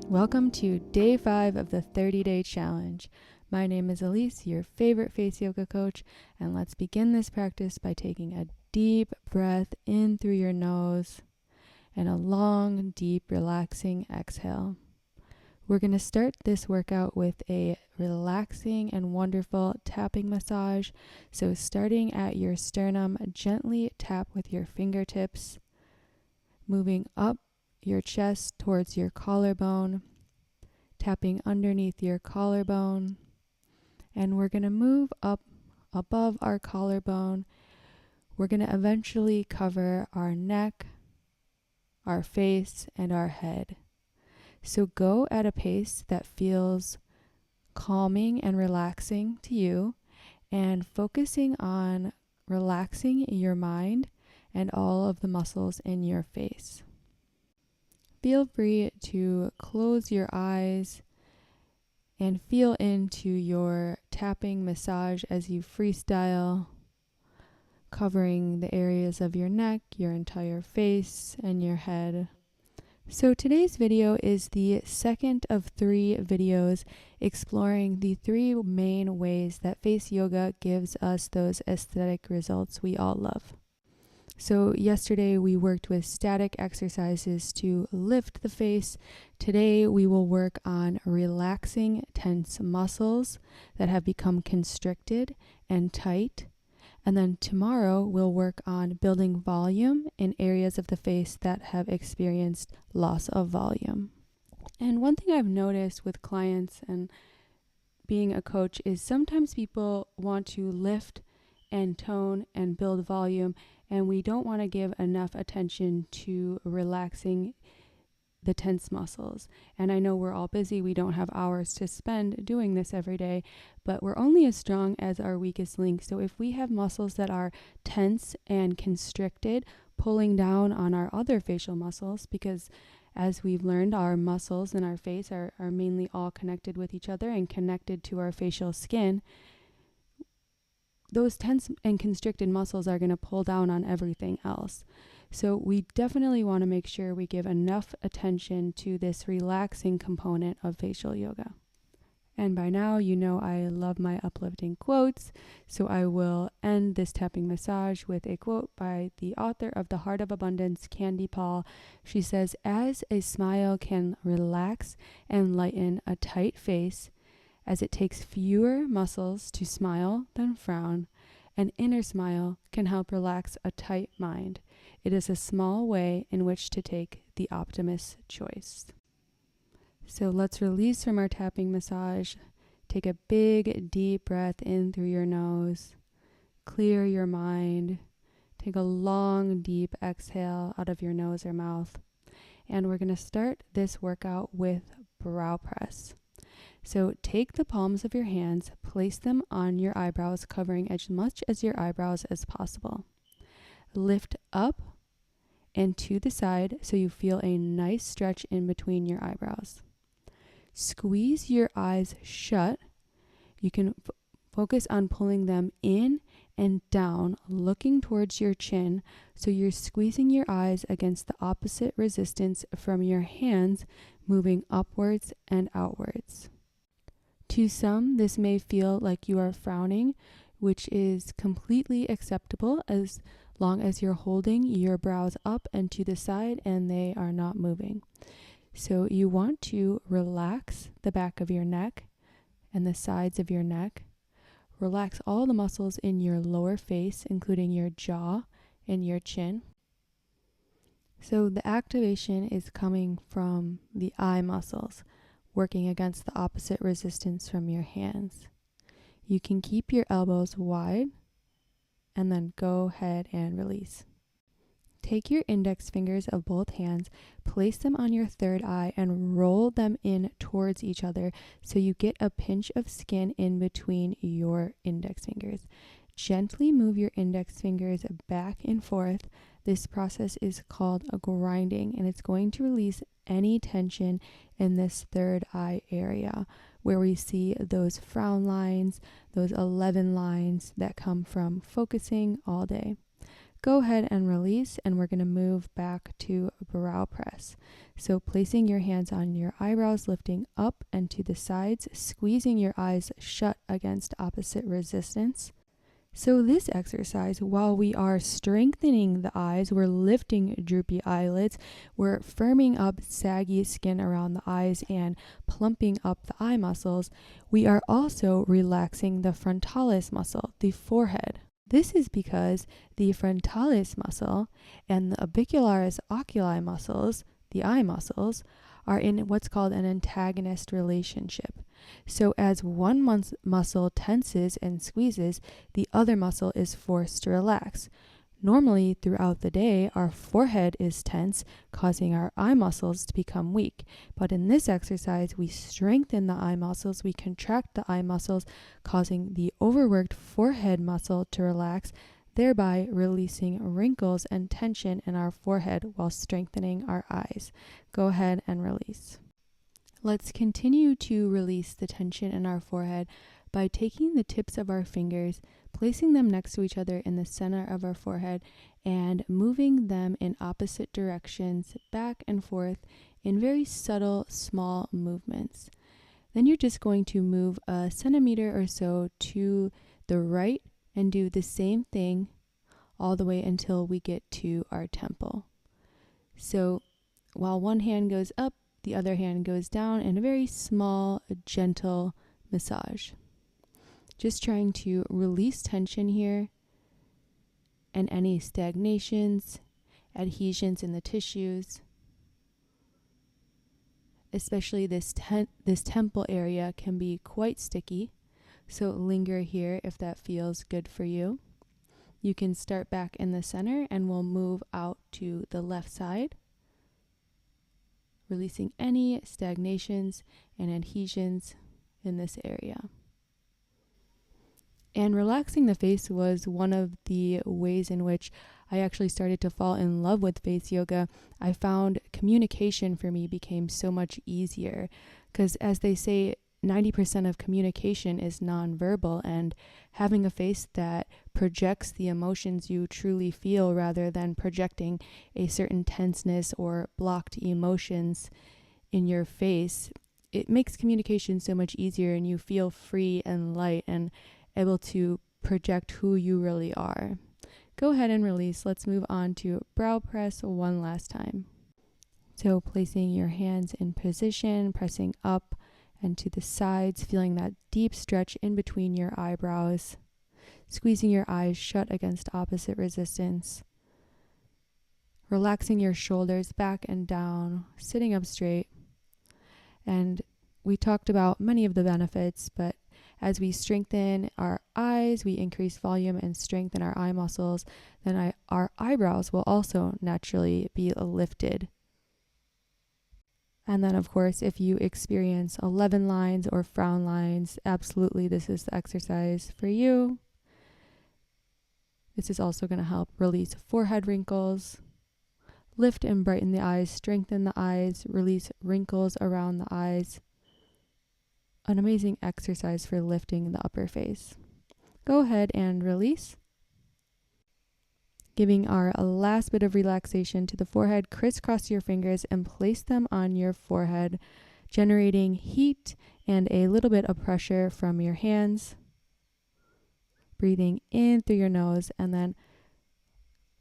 Welcome to day 5 of the 30-day challenge. My name is Elise, your favorite face yoga coach, and let's begin this practice by taking a deep breath in through your nose and a long, deep, relaxing exhale. We're going to start this workout with a relaxing and wonderful tapping massage. So starting at your sternum, gently tap with your fingertips, moving up your chest towards your collarbone, tapping underneath your collarbone, and we're going to move up above our collarbone. We're going to eventually cover our neck, our face, and our head. So go at a pace that feels calming and relaxing to you, and focusing on relaxing your mind and all of the muscles in your face. Feel free to close your eyes and feel into your tapping massage as you freestyle, covering the areas of your neck, your entire face, and your head. So today's video is the second of 3 videos exploring the 3 main ways that face yoga gives us those aesthetic results we all love. So yesterday we worked with static exercises to lift the face. Today we will work on relaxing tense muscles that have become constricted and tight. And then tomorrow we'll work on building volume in areas of the face that have experienced loss of volume. And one thing I've noticed with clients and being a coach is sometimes people want to lift and tone and build volume, and we don't want to give enough attention to relaxing the tense muscles. And I know we're all busy, we don't have hours to spend doing this every day, but we're only as strong as our weakest link. So if we have muscles that are tense and constricted, pulling down on our other facial muscles, because as we've learned, our muscles in our face are mainly all connected with each other and connected to our facial skin, those tense and constricted muscles are going to pull down on everything else. So we definitely want to make sure we give enough attention to this relaxing component of facial yoga. And by now, you know I love my uplifting quotes, so I will end this tapping massage with a quote by the author of The Heart of Abundance, Paull. She says, "As a smile can relax and lighten a tight face, as it takes fewer muscles to smile than frown, an inner smile can help relax a tight mind. It is a small way in which to take the optimist choice." So let's release from our tapping massage. Take a big, deep breath in through your nose. Clear your mind. Take a long, deep exhale out of your nose or mouth. And we're going to start this workout with brow press. So take the palms of your hands, place them on your eyebrows, covering as much as your eyebrows as possible. Lift up and to the side so you feel a nice stretch in between your eyebrows. Squeeze your eyes shut. You can focus on pulling them in and down, looking towards your chin, so you're squeezing your eyes against the opposite resistance from your hands, moving upwards and outwards. To some, this may feel like you are frowning, which is completely acceptable as long as you're holding your brows up and to the side and they are not moving. So you want to relax the back of your neck and the sides of your neck. Relax all the muscles in your lower face, including your jaw and your chin. So the activation is coming from the eye muscles, working against the opposite resistance from your hands. You can keep your elbows wide and then go ahead and release. Take your index fingers of both hands, place them on your third eye and roll them in towards each other so you get a pinch of skin in between your index fingers. Gently move your index fingers back and forth. This process is called a grinding, and it's going to release any tension in this third eye area where we see those frown lines, those 11 lines that come from focusing all day. Go ahead and release, and we're going to move back to brow press. So placing your hands on your eyebrows, lifting up and to the sides, squeezing your eyes shut against opposite resistance. So this exercise, while we are strengthening the eyes, we're lifting droopy eyelids, we're firming up saggy skin around the eyes and plumping up the eye muscles, we are also relaxing the frontalis muscle, the forehead. This is because the frontalis muscle and the orbicularis oculi muscles, the eye muscles, are in what's called an antagonist relationship. So as one muscle tenses and squeezes, the other muscle is forced to relax. Normally, throughout the day, our forehead is tense, causing our eye muscles to become weak. But in this exercise, we strengthen the eye muscles, we contract the eye muscles, causing the overworked forehead muscle to relax, thereby releasing wrinkles and tension in our forehead while strengthening our eyes. Go ahead and release. Let's continue to release the tension in our forehead by taking the tips of our fingers, placing them next to each other in the center of our forehead, and moving them in opposite directions back and forth in very subtle, small movements. Then you're just going to move a centimeter or so to the right and do the same thing all the way until we get to our temple. So while one hand goes up, the other hand goes down in a very small, gentle massage. Just trying to release tension here and any stagnations, adhesions in the tissues. Especially this temple area can be quite sticky, so linger here if that feels good for you. You can start back in the center and we'll move out to the left side, releasing any stagnations and adhesions in this area. And relaxing the face was one of the ways in which I actually started to fall in love with face yoga. I found communication for me became so much easier because, as they say, 90% of communication is nonverbal, and having a face that projects the emotions you truly feel rather than projecting a certain tenseness or blocked emotions in your face, it makes communication so much easier, and you feel free and light and able to project who you really are. Go ahead and release. Let's move on to brow press one last time. So placing your hands in position, pressing up and to the sides, feeling that deep stretch in between your eyebrows, squeezing your eyes shut against opposite resistance, relaxing your shoulders back and down, sitting up straight. And we talked about many of the benefits, but as we strengthen our eyes, we increase volume and strengthen our eye muscles, then our eyebrows will also naturally be lifted. And then, of course, if you experience 11 lines or frown lines, absolutely this is the exercise for you. This is also going to help release forehead wrinkles, lift and brighten the eyes, strengthen the eyes, release wrinkles around the eyes. An amazing exercise for lifting the upper face. Go ahead and release. Giving our last bit of relaxation to the forehead, crisscross your fingers and place them on your forehead, generating heat and a little bit of pressure from your hands. Breathing in through your nose and then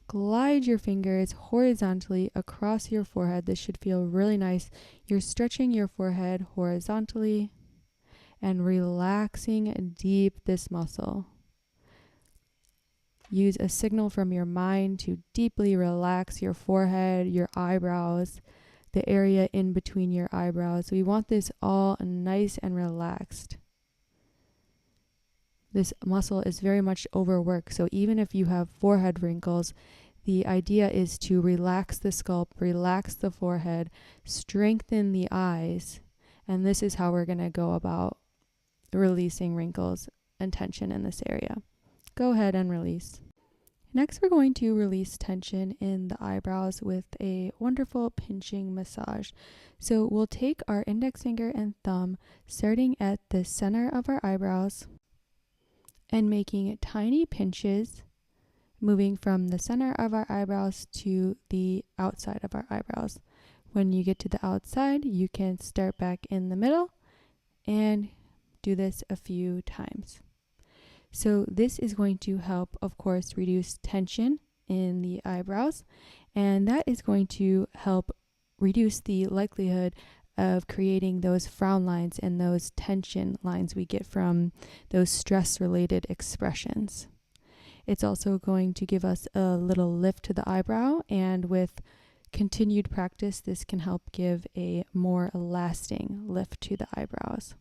glide your fingers horizontally across your forehead. This should feel really nice. You're stretching your forehead horizontally and relaxing deep this muscle. Use a signal from your mind to deeply relax your forehead, your eyebrows, the area in between your eyebrows. We want this all nice and relaxed. This muscle is very much overworked, so even if you have forehead wrinkles, the idea is to relax the scalp, relax the forehead, strengthen the eyes, and this is how we're going to go about releasing wrinkles and tension in this area. Go ahead and release. Next, we're going to release tension in the eyebrows with a wonderful pinching massage. So we'll take our index finger and thumb, starting at the center of our eyebrows and making tiny pinches moving from the center of our eyebrows to the outside of our eyebrows. When you get to the outside, you can start back in the middle and do this a few times. So this is going to help, of course, reduce tension in the eyebrows, and that is going to help reduce the likelihood of creating those frown lines and those tension lines we get from those stress-related expressions. It's also going to give us a little lift to the eyebrow, and with continued practice, this can help give a more lasting lift to the eyebrows.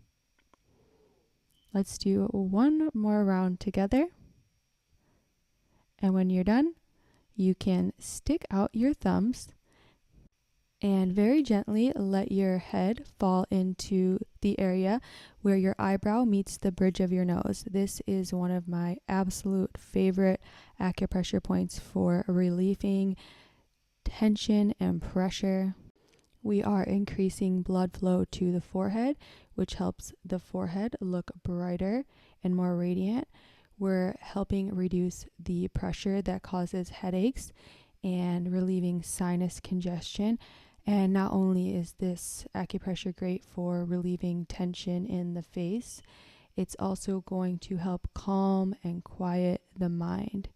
Let's do one more round together. And when you're done, you can stick out your thumbs and very gently let your head fall into the area where your eyebrow meets the bridge of your nose. This is one of my absolute favorite acupressure points for relieving tension and pressure. We are increasing blood flow to the forehead, which helps the forehead look brighter and more radiant. We're helping reduce the pressure that causes headaches and relieving sinus congestion. And not only is this acupressure great for relieving tension in the face, it's also going to help calm and quiet the mind.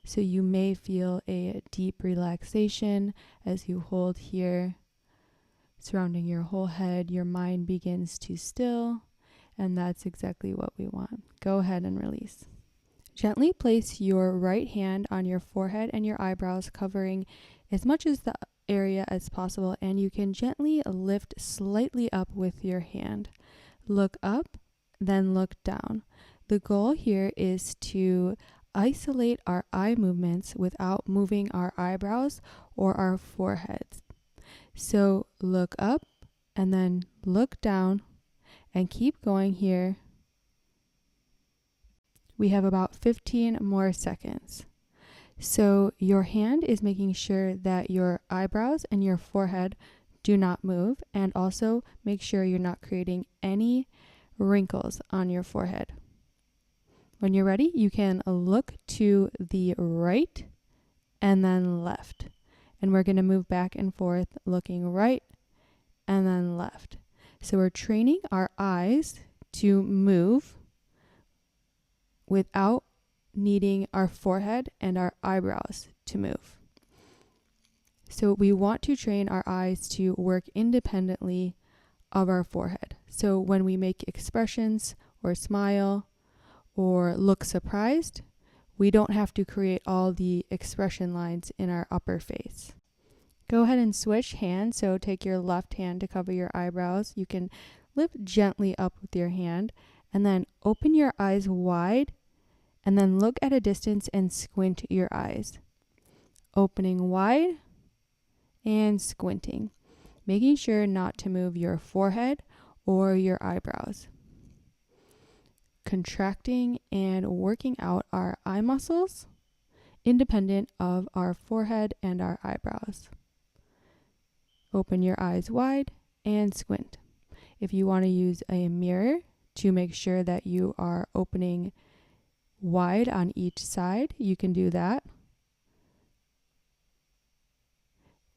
So you may feel a deep relaxation as you hold here, surrounding your whole head. Your mind begins to still, and that's exactly what we want. Go ahead and release. Gently place your right hand on your forehead and your eyebrows, covering as much as the area as possible, and you can gently lift slightly up with your hand. Look up, then look down. The goal here is to isolate our eye movements without moving our eyebrows or our foreheads. So look up and then look down and keep going here. We have about 15 more seconds. So your hand is making sure that your eyebrows and your forehead do not move, and also make sure you're not creating any wrinkles on your forehead. When you're ready, you can look to the right and then left. And we're going to move back and forth, looking right and then left. So we're training our eyes to move without needing our forehead and our eyebrows to move. So we want to train our eyes to work independently of our forehead. So when we make expressions or smile or look surprised, we don't have to create all the expression lines in our upper face. Go ahead and switch hands. So take your left hand to cover your eyebrows. You can lift gently up with your hand, and then open your eyes wide, and then look at a distance and squint your eyes. Opening wide and squinting, making sure not to move your forehead or your eyebrows. Contracting and working out our eye muscles independent of our forehead and our eyebrows. Open your eyes wide and squint. If you want to use a mirror to make sure that you are opening wide on each side, you can do that.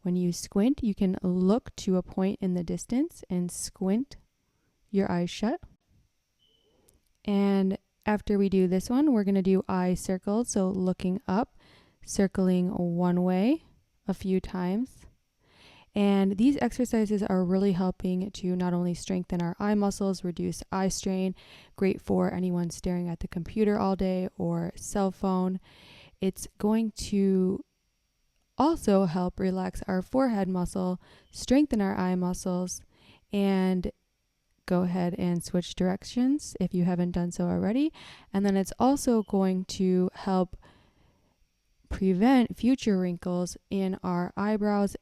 When you squint, you can look to a point in the distance and squint your eyes shut. And after we do this one, we're going to do eye circles. So looking up, circling one way a few times. And these exercises are really helping to not only strengthen our eye muscles, reduce eye strain, great for anyone staring at the computer all day or cell phone. It's going to also help relax our forehead muscle, strengthen our eye muscles, and go ahead and switch directions if you haven't done so already. And then it's also going to help prevent future wrinkles in our eyebrows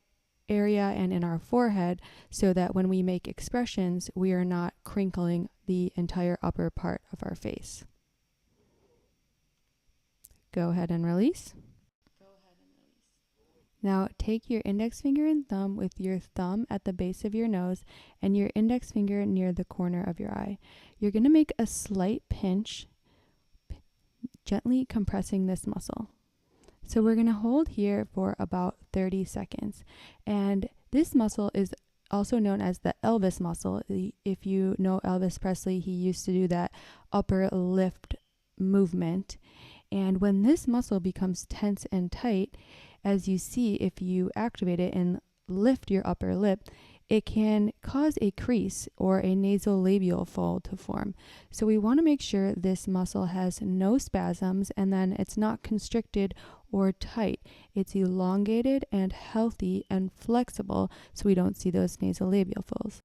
area and in our forehead, so that when we make expressions, we are not crinkling the entire upper part of our face. Go ahead and release. Now take your index finger and thumb with your thumb at the base of your nose and your index finger near the corner of your eye. You're going to make a slight pinch, gently compressing this muscle. So we're going to hold here for about 30 seconds. And this muscle is also known as the Elvis muscle. If you know Elvis Presley, he used to do that upper lift movement. And when this muscle becomes tense and tight, as you see, if you activate it and lift your upper lip, it can cause a crease or a nasolabial fold to form. So we want to make sure this muscle has no spasms and then it's not constricted or tight. It's elongated and healthy and flexible so we don't see those nasolabial folds.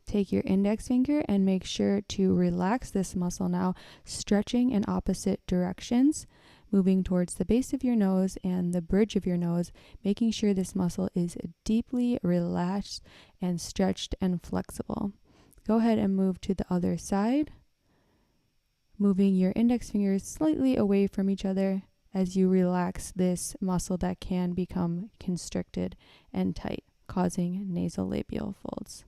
Take your index finger and make sure to relax this muscle now, stretching in opposite directions, moving towards the base of your nose and the bridge of your nose, making sure this muscle is deeply relaxed and stretched and flexible. Go ahead and move to the other side, moving your index fingers slightly away from each other as you relax this muscle that can become constricted and tight, causing nasolabial folds.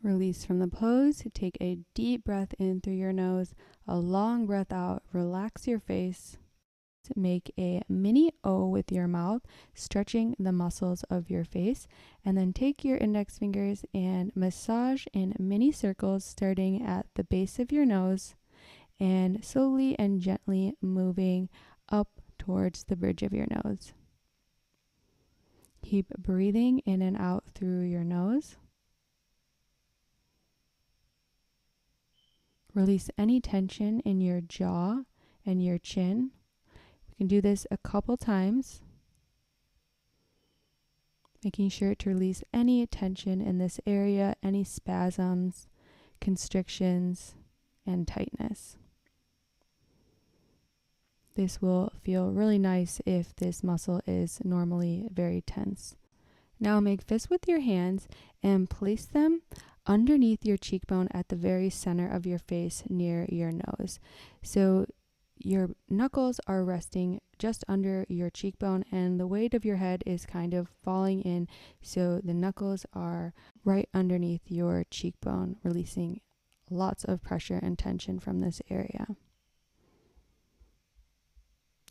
Release from the pose. Take a deep breath in through your nose, a long breath out. Relax your face. Make a mini O with your mouth, stretching the muscles of your face. And then take your index fingers and massage in mini circles, starting at the base of your nose and slowly and gently moving up towards the bridge of your nose. Keep breathing in and out through your nose. Release any tension in your jaw and your chin. We can do this a couple times, making sure to release any tension in this area, any spasms, constrictions, and tightness. This will feel really nice if this muscle is normally very tense. Now make fists with your hands and place them underneath your cheekbone at the very center of your face near your nose. So your knuckles are resting just under your cheekbone and the weight of your head is kind of falling in, so the knuckles are right underneath your cheekbone, releasing lots of pressure and tension from this area.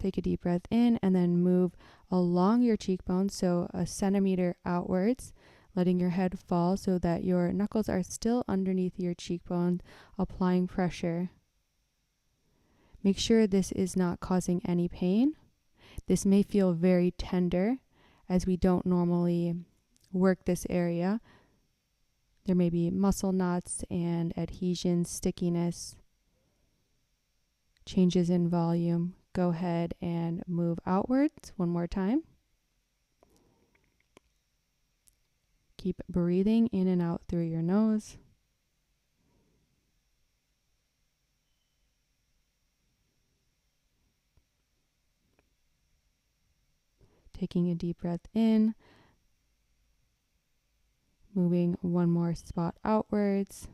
Take a deep breath in and then move along your cheekbone, so a centimeter outwards, letting your head fall so that your knuckles are still underneath your cheekbone, applying pressure. Make sure this is not causing any pain. This may feel very tender as we don't normally work this area. There may be muscle knots and adhesions, stickiness, changes in volume. Go ahead and move outwards one more time. Keep breathing in and out through your nose. Taking a deep breath in, moving one more spot outwards.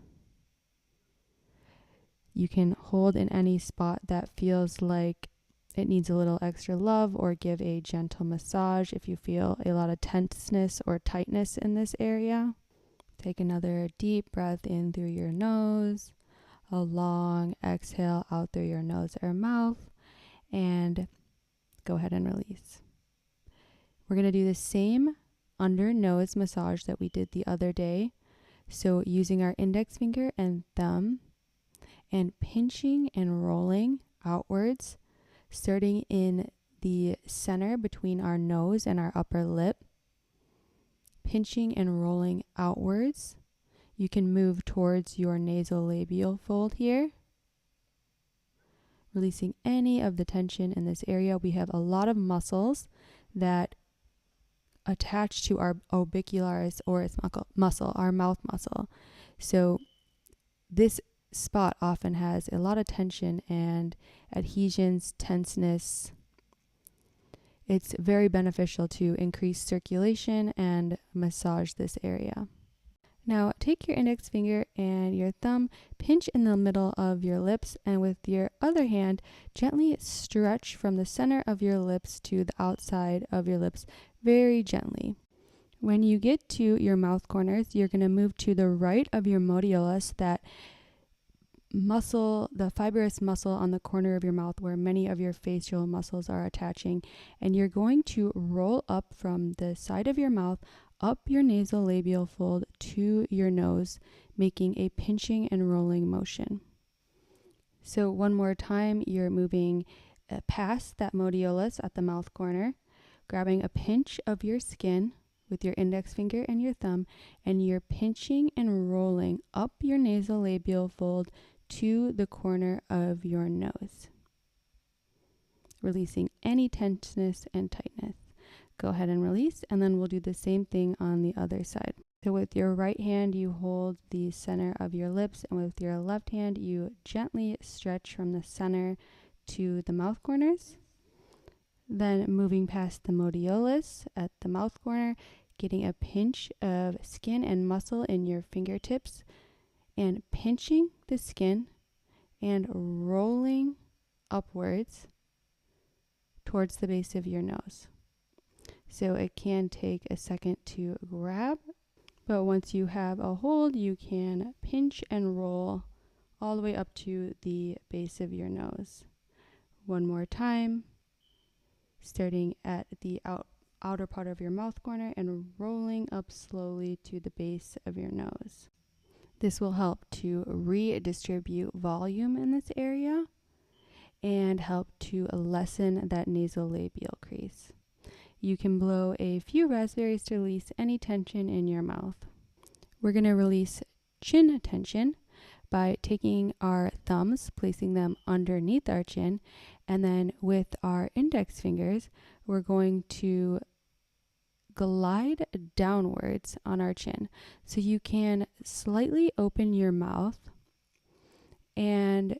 You can hold in any spot that feels like it needs a little extra love, or give a gentle massage if you feel a lot of tenseness or tightness in this area. Take another deep breath in through your nose, a long exhale out through your nose or mouth, and go ahead and release. We're going to do the same under nose massage that we did the other day. So using our index finger and thumb and pinching and rolling outwards, starting in the center between our nose and our upper lip, pinching and rolling outwards. You can move towards your nasolabial fold here, releasing any of the tension in this area. We have a lot of muscles that attach to our orbicularis oris muscle, our mouth muscle. So this spot often has a lot of tension and adhesions, tenseness. It's very beneficial to increase circulation and massage this area. Now take your index finger and your thumb, pinch in the middle of your lips, and with your other hand, gently stretch from the center of your lips to the outside of your lips, very gently. When you get to your mouth corners, you're going to move to the right of your modiolus, that muscle, the fibrous muscle on the corner of your mouth where many of your facial muscles are attaching, and you're going to roll up from the side of your mouth up your nasolabial fold to your nose, making a pinching and rolling motion. So one more time, you're moving past that modiolus at the mouth corner, grabbing a pinch of your skin with your index finger and your thumb, and you're pinching and rolling up your nasolabial fold to the corner of your nose, releasing any tenseness and tightness. Go ahead and release, and then we'll do the same thing on the other side. So with your right hand, you hold the center of your lips, and with your left hand, you gently stretch from the center to the mouth corners. Then moving past the modiolus at the mouth corner, getting a pinch of skin and muscle in your fingertips, and pinching the skin and rolling upwards towards the base of your nose. So it can take a second to grab, but once you have a hold, you can pinch and roll all the way up to the base of your nose. One more time, starting at the outer part of your mouth corner and rolling up slowly to the base of your nose. This will help to redistribute volume in this area and help to lessen that nasolabial crease. You can blow a few raspberries to release any tension in your mouth. We're going to release chin tension by taking our thumbs, placing them underneath our chin, and then with our index fingers, we're going to glide downwards on our chin. So you can slightly open your mouth, and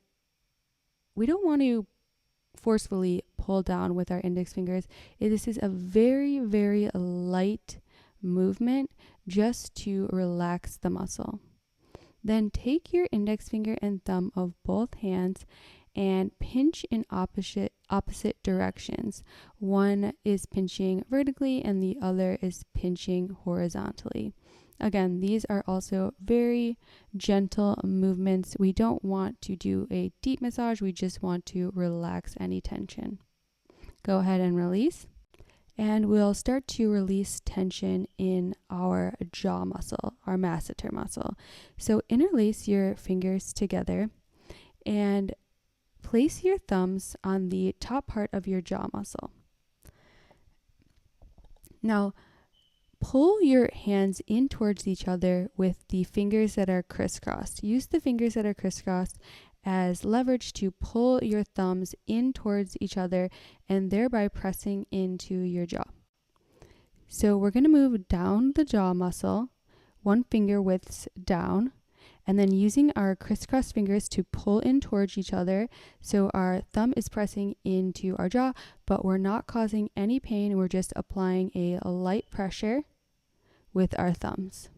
we don't want to forcefully pull down with our index fingers. This is a very, very light movement just to relax the muscle. Then take your index finger and thumb of both hands and pinch in opposite directions. One is pinching vertically and the other is pinching horizontally. Again, these are also very gentle movements. We don't want to do a deep massage. We just want to relax any tension. Go ahead and release. And we'll start to release tension in our jaw muscle, our masseter muscle. So interlace your fingers together and place your thumbs on the top part of your jaw muscle. Now, pull your hands in towards each other with the fingers that are crisscrossed. Use the fingers that are crisscrossed as leverage to pull your thumbs in towards each other and thereby pressing into your jaw. So we're going to move down the jaw muscle, one finger widths down, and then using our crisscross fingers to pull in towards each other. So our thumb is pressing into our jaw, but we're not causing any pain. We're just applying a light pressure with our thumbs.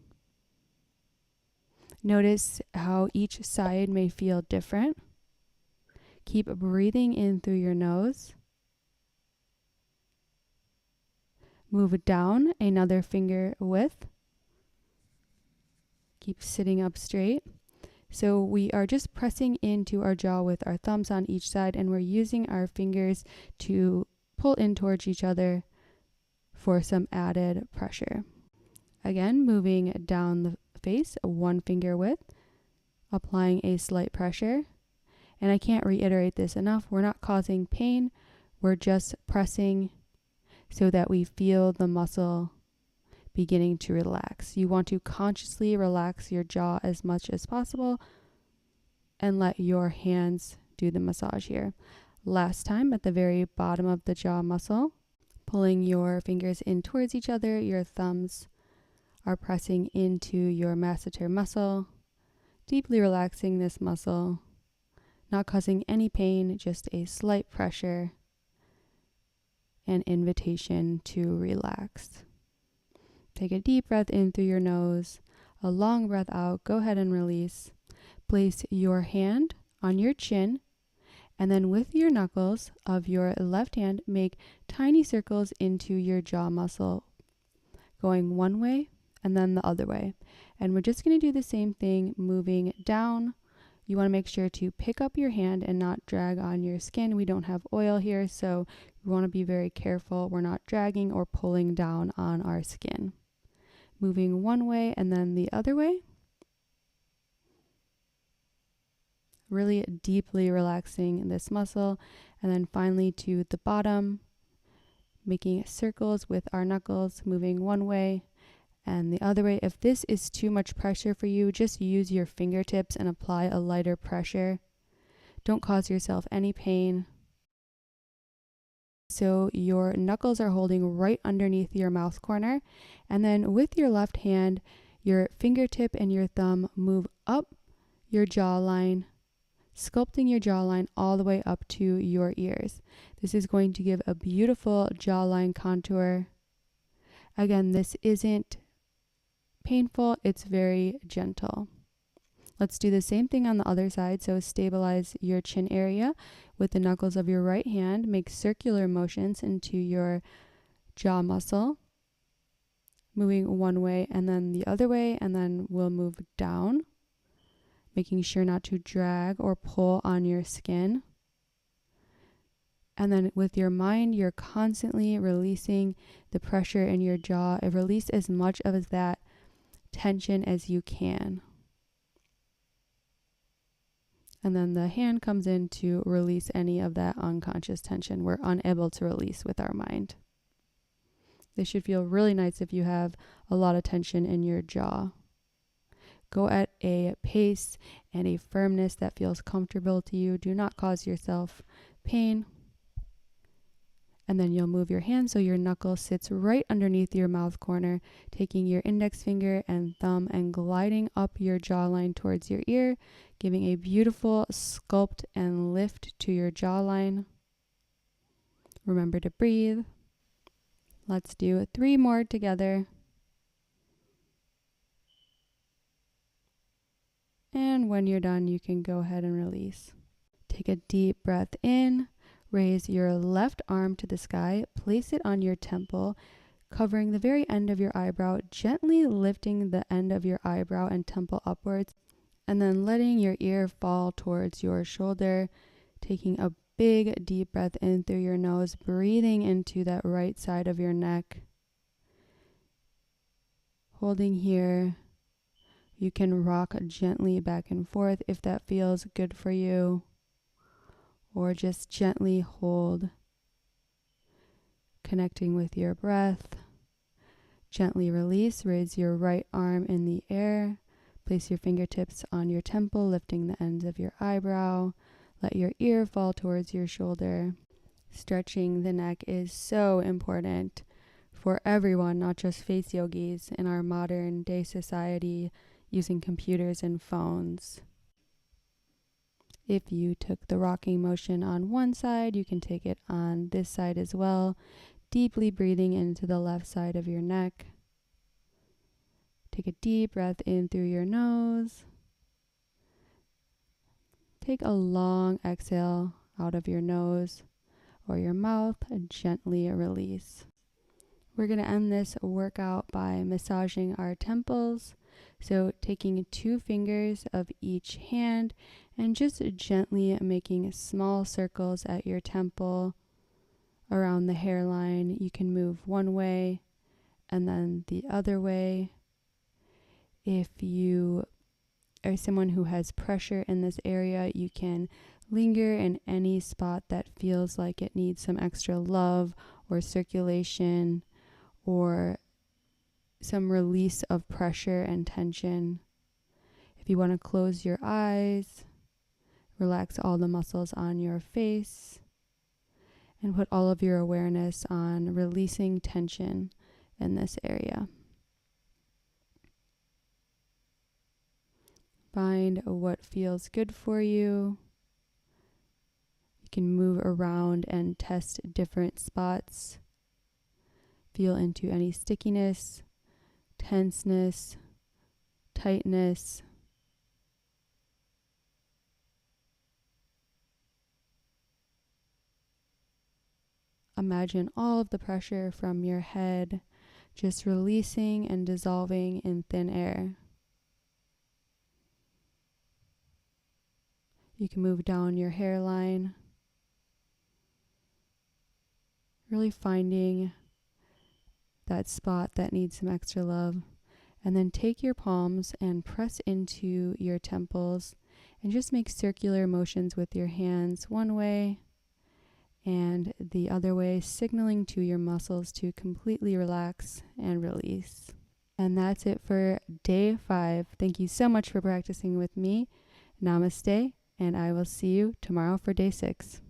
Notice how each side may feel different. Keep breathing in through your nose. Move down another finger width. Keep sitting up straight. So we are just pressing into our jaw with our thumbs on each side, and we're using our fingers to pull in towards each other for some added pressure. Again, moving down the face, one finger width, applying a slight pressure. And I can't reiterate this enough. We're not causing pain. We're just pressing so that we feel the muscle beginning to relax. You want to consciously relax your jaw as much as possible and let your hands do the massage here. Last time, at the very bottom of the jaw muscle, pulling your fingers in towards each other, your thumbs are pressing into your masseter muscle, deeply relaxing this muscle, not causing any pain, just a slight pressure and invitation to relax. Take a deep breath in through your nose, a long breath out. Go ahead and release. Place your hand on your chin, and then with your knuckles of your left hand, make tiny circles into your jaw muscle, going one way and then the other way. And we're just going to do the same thing, moving down you want to make sure to pick up your hand and not drag on your skin. We don't have oil here, so you want to be very careful. We're not dragging or pulling down on our skin. Moving one way and then the other way. Really deeply relaxing this muscle. And then finally to the bottom, making circles with our knuckles, moving one way and the other way. If this is too much pressure for you, just use your fingertips and apply a lighter pressure. Don't cause yourself any pain. So your knuckles are holding right underneath your mouth corner. And then with your left hand, your fingertip and your thumb move up your jawline, sculpting your jawline all the way up to your ears. This is going to give a beautiful jawline contour. Again, this isn't painful, it's very gentle. Let's do the same thing on the other side. So stabilize your chin area with the knuckles of your right hand. Make circular motions into your jaw muscle, moving one way and then the other way, and then we'll move down, making sure not to drag or pull on your skin. And then with your mind, you're constantly releasing the pressure in your jaw. Release as much of that tension as you can. And then the hand comes in to release any of that unconscious tension we're unable to release with our mind. This should feel really nice if you have a lot of tension in your jaw. Go at a pace and a firmness that feels comfortable to you. Do not cause yourself pain. And then you'll move your hand so your knuckle sits right underneath your mouth corner, taking your index finger and thumb and gliding up your jawline towards your ear, giving a beautiful sculpt and lift to your jawline. Remember to breathe. Let's do 3 more together. And when you're done, you can go ahead and release. Take a deep breath in. Raise your left arm to the sky, place it on your temple, covering the very end of your eyebrow, gently lifting the end of your eyebrow and temple upwards, and then letting your ear fall towards your shoulder, taking a big deep breath in through your nose, breathing into that right side of your neck. Holding here. You can rock gently back and forth if that feels good for you. Or just gently hold, connecting with your breath. Gently release, raise your right arm in the air. Place your fingertips on your temple, lifting the ends of your eyebrow. Let your ear fall towards your shoulder. Stretching the neck is so important for everyone, not just face yogis in our modern day society using computers and phones. If you took the rocking motion on one side, you can take it on this side as well, deeply breathing into the left side of your neck. Take a deep breath in through your nose. Take a long exhale out of your nose or your mouth and gently release. We're going to end this workout by massaging our temples. So taking 2 fingers of each hand and just gently making small circles at your temple around the hairline. You can move one way and then the other way. If you are someone who has pressure in this area, you can linger in any spot that feels like it needs some extra love or circulation or some release of pressure and tension. If you want to close your eyes, relax all the muscles on your face, and put all of your awareness on releasing tension in this area. Find what feels good for you. You can move around and test different spots. Feel into any stickiness, tenseness, tightness. Imagine all of the pressure from your head just releasing and dissolving in thin air. You can move down your hairline, really finding that spot that needs some extra love. And then take your palms and press into your temples and just make circular motions with your hands one way and the other way, signaling to your muscles to completely relax and release. And that's it for day 5. Thank you so much for practicing with me. Namaste, and I will see you tomorrow for day 6.